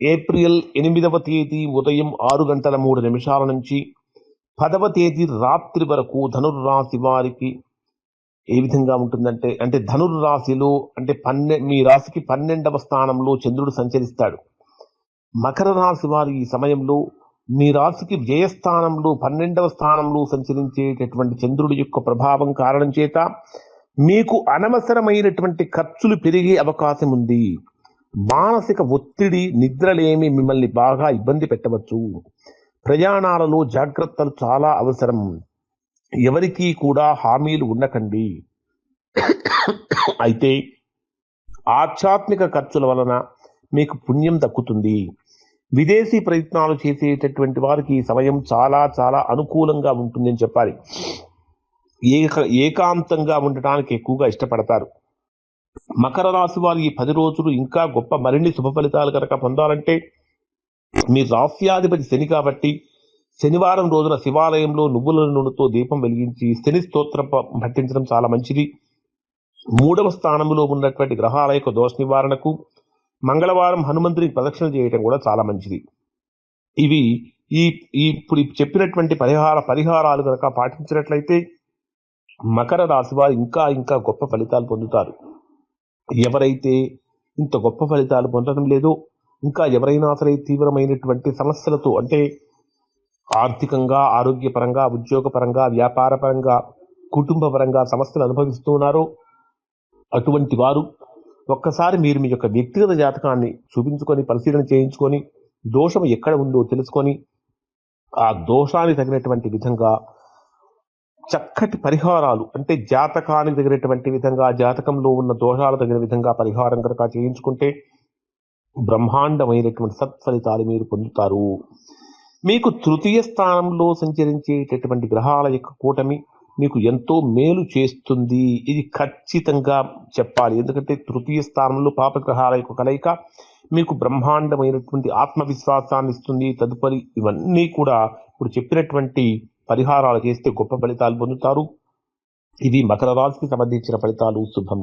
April 8వ తేదీ ఉదయం 6:03 నుంచి 10వ తేదీ రాత్రి వరకు ధనుర్రాశి వారికి ఏ విధంగా ఉంటుందంటే, ధనుర్రాశిలో మీ రాశికి 12వ స్థానంలో చంద్రుడు సంచరిస్తాడు. మకర రాశి వారి ఈ సమయంలో మీ రాశికి వ్యయస్థానంలో 12వ స్థానంలో సంచరించేటటువంటి చంద్రుడి యొక్క ప్రభావం కారణం చేత మీకు అనవసరమైనటువంటి ఖర్చులు పెరిగే అవకాశం ఉంది. మానసిక ఒత్తిడి, నిద్రలేమి మిమ్మల్ని బాగా ఇబ్బంది పెట్టవచ్చు. ప్రయాణాలలో జాగ్రత్తలు చాలా అవసరం. ఎవరికీ కూడా హామీలు ఉండకండి. అయితే ఆధ్యాత్మిక ఖర్చుల వలన మీకు పుణ్యం దక్కుతుంది. విదేశీ ప్రయత్నాలు చేసేటటువంటి వారికి ఈ సమయం చాలా చాలా అనుకూలంగా ఉంటుందని చెప్పాలి. ఏకాంతంగా ఉండటానికి ఎక్కువగా ఇష్టపడతారు. మకర రాశి వారి ఈ 10 రోజులు ఇంకా గొప్ప మరిన్ని శుభ ఫలితాలు కనుక పొందాలంటే మీ రాశ్యాధిపతి శని కాబట్టి శనివారం రోజున శివాలయంలో నువ్వుల నూనెతో దీపం వెలిగించి శని స్తోత్రం పఠించడం చాలా మంచిది. 3వ స్థానంలో ఉన్నటువంటి గ్రహాల యొక్క దోష నివారణకు మంగళవారం హనుమంతుడికి ప్రదక్షిణ చేయడం కూడా చాలా మంచిది. ఇవి ఇప్పుడు చెప్పినటువంటి పరిహారాలు కనుక పాటించినట్లయితే మకర రాశి వారు ఇంకా గొప్ప ఫలితాలు పొందుతారు. ఎవరైతే ఇంత గొప్ప ఫలితాలు పొందడం లేదో, ఇంకా ఎవరైనా సరే తీవ్రమైనటువంటి సమస్యలతో ఆర్థికంగా, ఆరోగ్యపరంగా, ఉద్యోగపరంగా, వ్యాపారపరంగా, కుటుంబపరంగా సమస్యలు అనుభవిస్తున్నారో అటువంటి వారు ఒక్కసారి మీరు మీ యొక్క వ్యక్తిగత జాతకాన్ని చూపించుకొని పరిశీలన చేయించుకొని దోషం ఎక్కడ ఉందో తెలుసుకొని ఆ దోషానికి తగినటువంటి విధంగా చక్కటి పరిహారాలు జాతకానికి తగినటువంటి విధంగా, జాతకంలో ఉన్న దోషాలు తగిన విధంగా పరిహారం కనుక చేయించుకుంటే బ్రహ్మాండమైనటువంటి సత్ఫలితాలు మీరు పొందుతారు. మీకు తృతీయ స్థానంలో సంచరించేటటువంటి గ్రహాల యొక్క కూటమి మీకు ఎంతో మేలు చేస్తుంది. ఇది ఖచ్చితంగా చెప్పాలి. ఎందుకంటే తృతీయ స్థానంలో పాపగ్రహాల యొక్క కలయిక మీకు బ్రహ్మాండమైనటువంటి ఆత్మవిశ్వాసాన్ని ఇస్తుంది. తదుపరి ఇవన్నీ కూడా ఇప్పుడు చెప్పినటువంటి పరిహారాలు చేస్తే గొప్ప ఫలితాలు పొందుతారు. ఇది మకర రాశికి సంబంధించిన ఫలితాలు. శుభం.